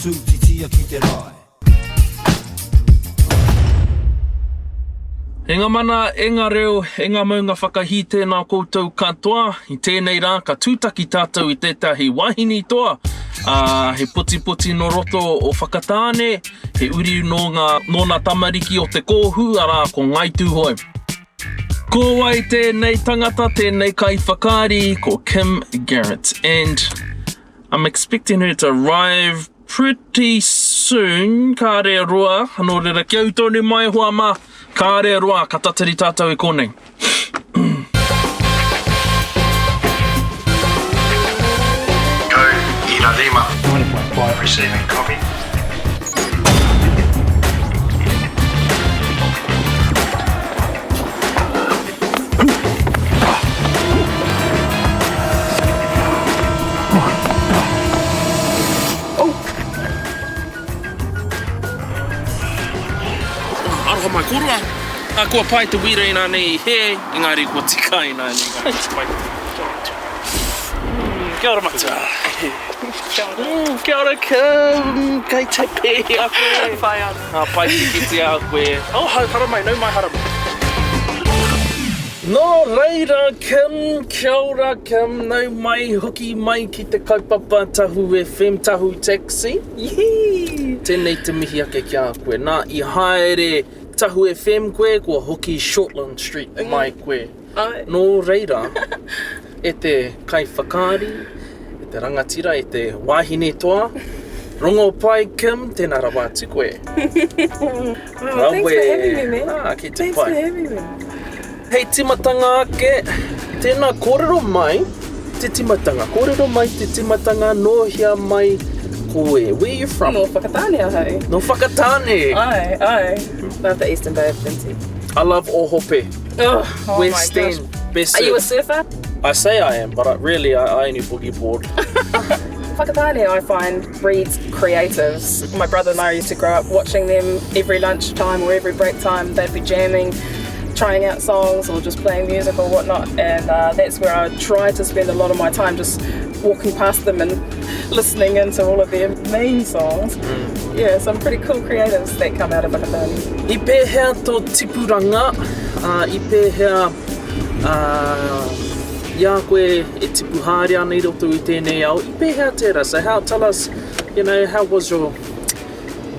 tū titia ki te rai. E ngā mana, e ngā reo, e ngā maunga whakahi tēnā koutou katoa. I tēnei rā, ka tūtaki tātou i tētahi wahini toa. He puti no roto o whakatāne, he uri no ngā tamariki o te kōhu, arā ko ngai tūhoi. Ko wai tēnei tangata, tēnei kai whakaari, ko Kim Garrett. And I'm expecting her to arrive pretty soon, ka rea roa, anō rera kiau tonu mai hoa mā. Ka rea roa, ka tatari tātou e konei. Go, Ira Lima. 90.5 receiving copy. Aroha mai korua. Kua pai te wira ina nei he, engari kua tika ina nei. Kia ora matua. Kia ora kei te pē a koe. Whai ana. Pai ki te a koe. Oh, hara mai, nau mai hara mai. Nō reira, Kim, kia ora Kim, nau mai, hoki mai ki te kaupapa Tahu FM, Tahu Taxi. Yee! Tēnei te mihi ake kia koe. Nā, i haere Tahu FM koe, kua hoki Shortland Street mai koe. Ai. Nō reira, e te kai whakaari, e te rangatira, e te wahine toa. Rongo pai Kim, tēnā rawa atu koe. Thanks for having me, man. Ki te Thanks pai. for having me. Hei timatanga ake, tēnā kōrero mai, te timatanga. Kōrero mai te timatanga, nōhia mai koe. Where you from? No whakatāne ahau. No Whakatāne. Ai. Love the Eastern Bay of Plenty. I love Ohope. Oh West my gosh. End. Best Are you a surf. surfer? I say I am, but I only boogie board. Whakatāne, I find, breeds creatives. My brother and I used to grow up watching them every lunchtime or every break time. They'd be jamming, trying out songs or just playing music or whatnot, and that's where I try to spend a lot of my time, just walking past them and listening into all of their main songs. Yeah, some pretty cool creatives that come out of Whakatāne. I pēhea tō tipuranga, I pēhea ia koe e tipu hāria nei roto I tēnei au. I pēhea tērā, so tell us, how was your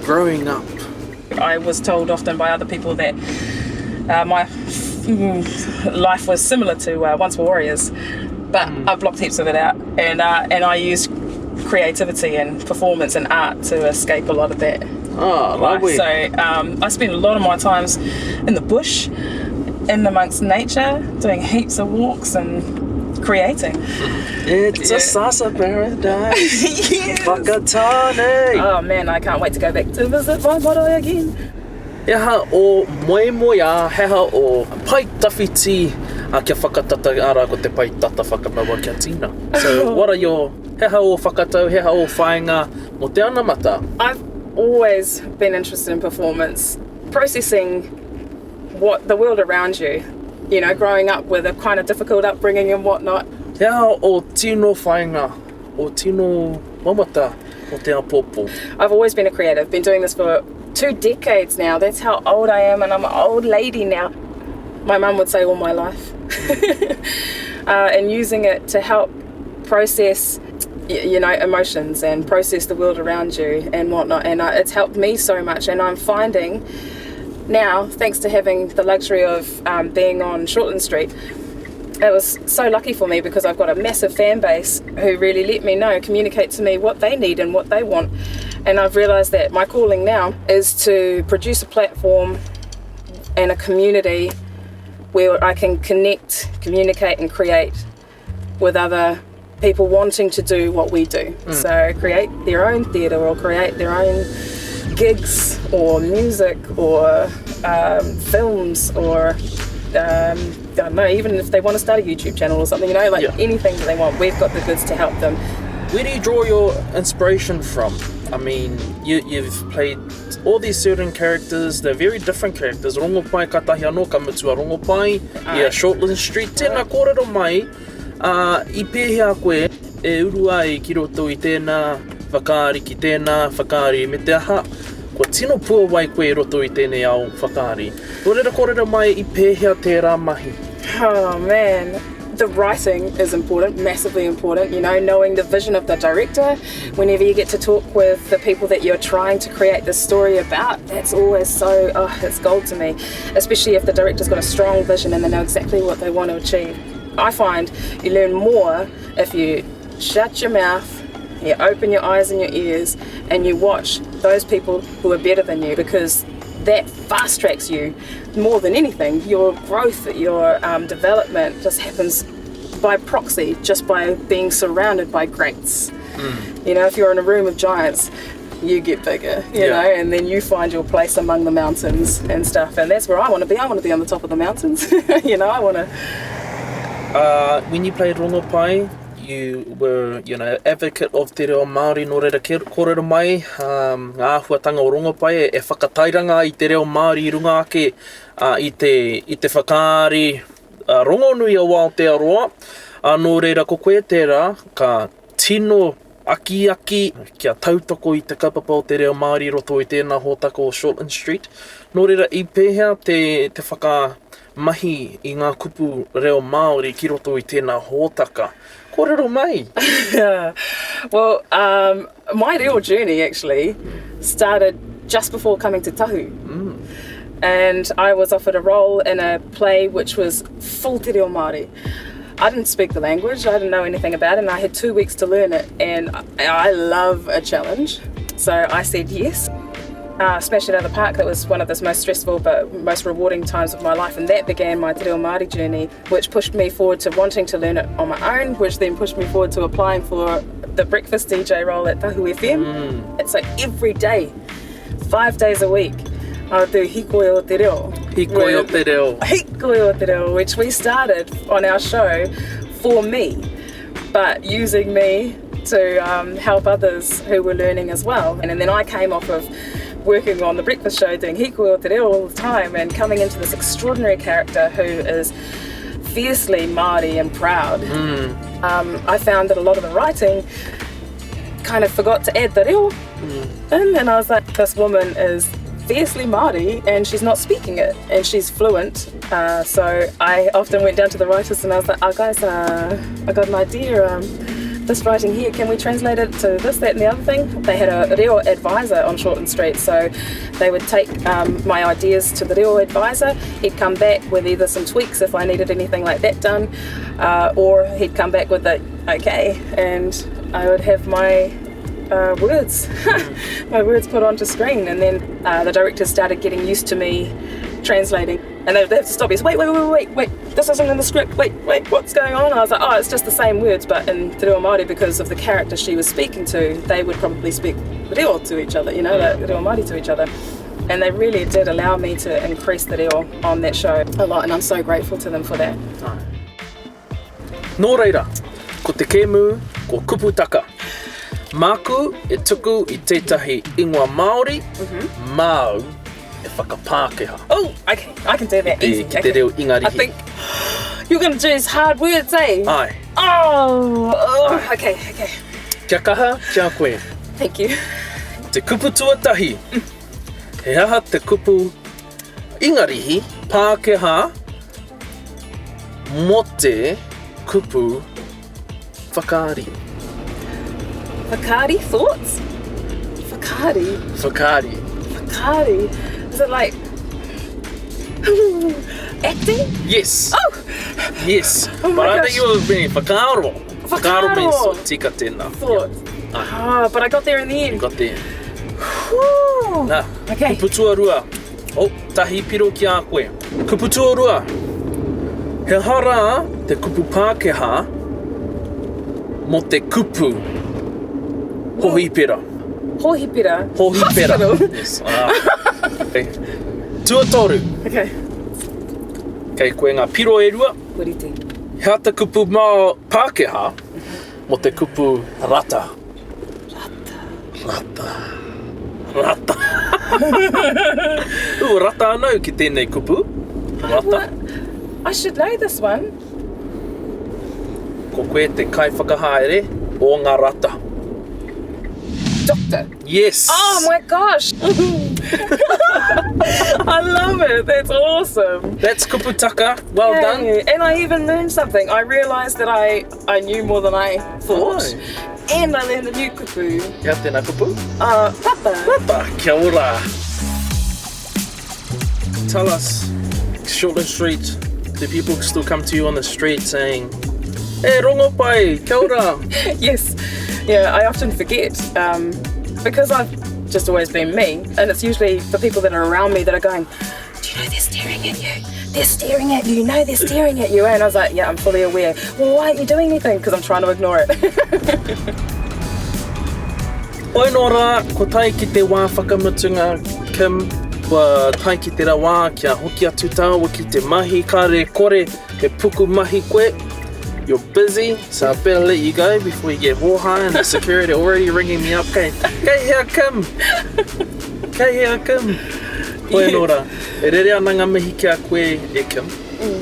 growing up? I was told often by other people that my life was similar to Once Were Warriors, but I blocked heaps of it out, and I used creativity and performance and art to escape a lot of that. Oh, lovely. So I spent a lot of my times in the bush, in amongst nature, doing heaps of walks and creating. It's a salsa paradise. Yes. Whakatāne. Oh man, I can't wait to go back to visit my marae again. Heha o moemoia, heha o paitawhiti kia whakatata ara ko te paitata whakamaua kia tina. So what are your heha o whakatau, heha o whaenga mo te ana mata? I've always been interested in performance, processing the world around you, growing up with a kind of difficult upbringing and whatnot. Heha o tino whaenga, o tino mamata o te apopo. I've always been a creative, been doing this for 2 decades now. That's how old I am, and I'm an old lady now. My mum would say all my life. And using it to help process emotions and process the world around you and whatnot, and it's helped me so much. And I'm finding now, thanks to having the luxury of being on Shortland Street, it was so lucky for me because I've got a massive fan base who really let me know, communicate to me what they need and what they want. And I've realised that my calling now is to produce a platform and a community where I can connect, communicate and create with other people wanting to do what we do. So create their own theatre or create their own gigs or music or films or I don't know, even if they want to start a YouTube channel or something, anything that they want, we've got the goods to help them. Where do you draw your inspiration from? I mean, you've played all these certain characters, they're very different characters. Rongopai katahi anō ka mutua Rongopai, Shortland Street, tēnā kōrero mai, I pēhea koe e urua ki roto I tēnā whakaari ki tēnā, whakaari me te aha. Kua tino pua wai koe roto I tēnei au whakaari. Korera korera mai I pēhea tērā mahi. Oh man, the writing is important, massively important, you know, knowing the vision of the director. Whenever you get to talk with the people that you're trying to create this story about, that's always so, it's gold to me. Especially if the director's got a strong vision and they know exactly what they want to achieve. I find you learn more if you shut your mouth, you open your eyes and your ears, and you watch those people who are better than you, because that fast tracks you more than anything. Your growth, your development just happens by proxy, just by being surrounded by greats. You know, if you're in a room of giants, you get bigger, you know, and then you find your place among the mountains and stuff. And that's where I want to be. I want to be on the top of the mountains. You know, I want to... When you played Rongopai, you were, you know, advocate of te reo Māori no reira korera mai. Ngā āhuatanga o Rongopai e whakatairanga I te reo Māori I runga ake I te whakaari rongonui o Aotearoa. No reira ko koe tērā, ka tino aki kia tautoko I te kaupapa o te reo Māori roto I tēnā hōtaka o Shortland Street. No reira I pēhea te whakamahi I ngā kupu reo Māori ki roto I tēnā hōtaka. Kōrero mai. Well, my reo journey actually started just before coming to Tahu. And I was offered a role in a play which was full te reo Māori. I didn't speak the language, I didn't know anything about it, and I had 2 weeks to learn it, and I love a challenge. So I said yes. Smashed it out of the park. That was one of the most stressful but most rewarding times of my life, and that began my te reo Māori journey, which pushed me forward to wanting to learn it on my own, which then pushed me forward to applying for the breakfast DJ role at Tahu FM. It's like every day, 5 days a week, I would do Hikoi o te reo. Hikoi o te reo. Hikoi o te reo, which we started on our show for me, but using me to help others who were learning as well. And then I came off of working on the breakfast show doing Hikoi o te reo all the time and coming into this extraordinary character who is fiercely Māori and proud. I found that a lot of the writing kind of forgot to add the reo in, and I was like, this woman is fiercely Māori and she's not speaking it, and she's fluent. So I often went down to the writers and I was like, oh guys, I got an idea. This writing here, can we translate it to this, that and the other thing? They had a reo advisor on Shortland Street, so they would take my ideas to the reo advisor. He'd come back with either some tweaks if I needed anything like that done, or he'd come back with the okay, and I would have my words, my words put onto screen. And then the directors started getting used to me translating, and they'd have to stop me. Wait, this isn't in the script. Wait, what's going on? And I was like, oh, it's just the same words, but in te reo Māori, because of the character she was speaking to, they would probably speak reo to each other, you know, the reo Māori to each other. And they really did allow me to increase the reo on that show a lot, and I'm so grateful to them for that. Nō reira, ko te kēmu, ko kuputaka. Māku e tuku I tētahi ingoa Māori, Māu e whakapākehā. Oh, okay, I can do that easy. Ki te reo ingarihi. I think you're going to do these hard words, eh? Ai. Oh, okay. Kia kaha, kia koe. Thank you. Te kupu tuatahi. He aha te kupu ingarihi, Pākehā, mo te kupu whakaari. Whakaari, thoughts? Whakaari? Whakaari. Is it like acting? Yes. Oh! Yes. Oh my but I gosh. think you were being whakaaro. Whakaaro means tika tēnā. Thoughts. Ah, but I got there in the end. Got there. Whew. Nā, Okay. kupu tuarua. Oh, tahi piro ki a koe. Kupu tuarua. He hara te kupu Pākehā mo te kupu hohipera. Hohipera. Hohipera. Hospital. Yes. Okay. Tuatoru. Okay. Kei koe ngā piro e rua. Wiriti. Hea te kupu mā Pākehā mo te kupu rata. Rata. Rata anau ki tēnei kupu. Rata. What? I should know this one. Ko koe te kai whakahaere o ngā rata. character. Yes. Oh my gosh! I love it. That's awesome. That's kuputaka. Well done. Hey, and I even learned something. I realised that I knew more than I thought. Oh. And I learned a new kupu. Kia tēnā kupu. Papa. Papa, kia ora. Tell us, Shortland Street, do people still come to you on the street saying, "Hey, rongo pai, kia ora"? Yes. Yeah, I often forget because I've just always been me, and it's usually the people that are around me that are going, "Do you know they're staring at you? They're staring at you. You know they're staring at you." And I was like, "Yeah, I'm fully aware." Well, why aren't you doing anything? Because I'm trying to ignore it. Oi nō rā, ko tai ki te wā whakamutunga, Kim, wa tai ki te rawā kia hoki atu tāua ki te mahi, kāre kore, he puku mahi koe. You're busy, so I better let you go before you get hōhā and the security already ringing me up. Kei hea Kim! Kei hea Kim! Koe nō rā, e rere ana ngā mihi kia koe e Kim,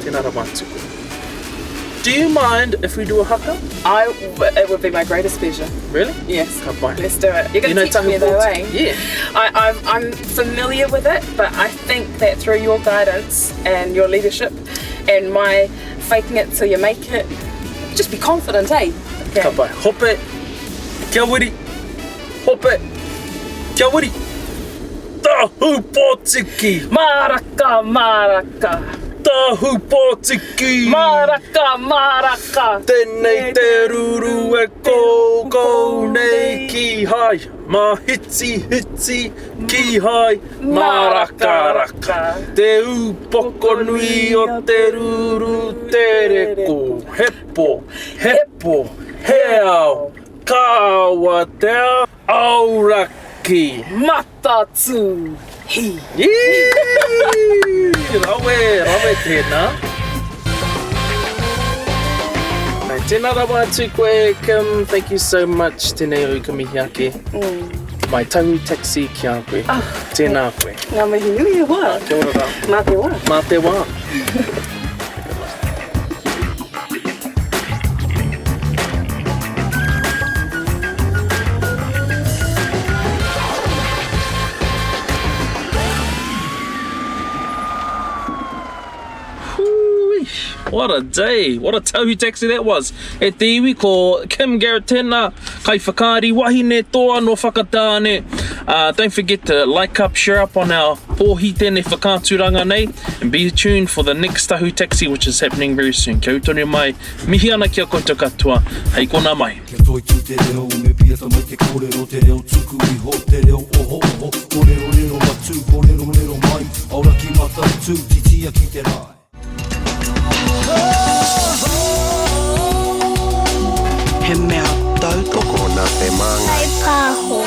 tēnā rā mātuku. Do you mind if we do a haka? It would be my greatest pleasure. Really? Yes. Ka pai. Let's do it. You're going to teach me though, eh? Yeah. I'm familiar with it, but I think that through your guidance and your leadership and my faking it till you make it, just be confident, eh? Okay. Ka pai. Hope, kia wiri. Hope, kia wiri. Tahu pōtiki. Maraka, maraka. Tahu pōtiki. Maraka, maraka. Tēnei te ruru e kōkou nei ki hai. Ma hiti hiti ki hai. Maraka raka. Te upoko nui o te ruru te reko. Hepo, hepo, heao. Kawa te auraki. Matatu. Hi. Yee! Rawe tēnā. Nei, tēnā rawa atu koe, Kim. Thank you so much, tēnei au ka mihi ake. Mai tahu taxi ki a koe. Tēnā koe. Ngā mihi nui e wā. Kia ora rā. Mā te wā. Mā te wā. What a day, what a tauhi taxi that was. E te iwi ko Kim Garrett tēnā, kai whakaari wahine toa no whakatāne. Don't forget to like up, share up on our pōhi tēnei whakāturanga nei, and be tuned for the next tahu taxi which is happening very soon. Kia utone mai, mihi ana kia koutou katoa, hei kona mai. Kia toi tu te reo, me piata mai te kōrero, te reo tuku I ho, te reo oho oho, kōrero rero matu, kōrero rero mai, aura ki mata tu, titia ki te rai. He mea tautoko Kona te manga. Kai pāho.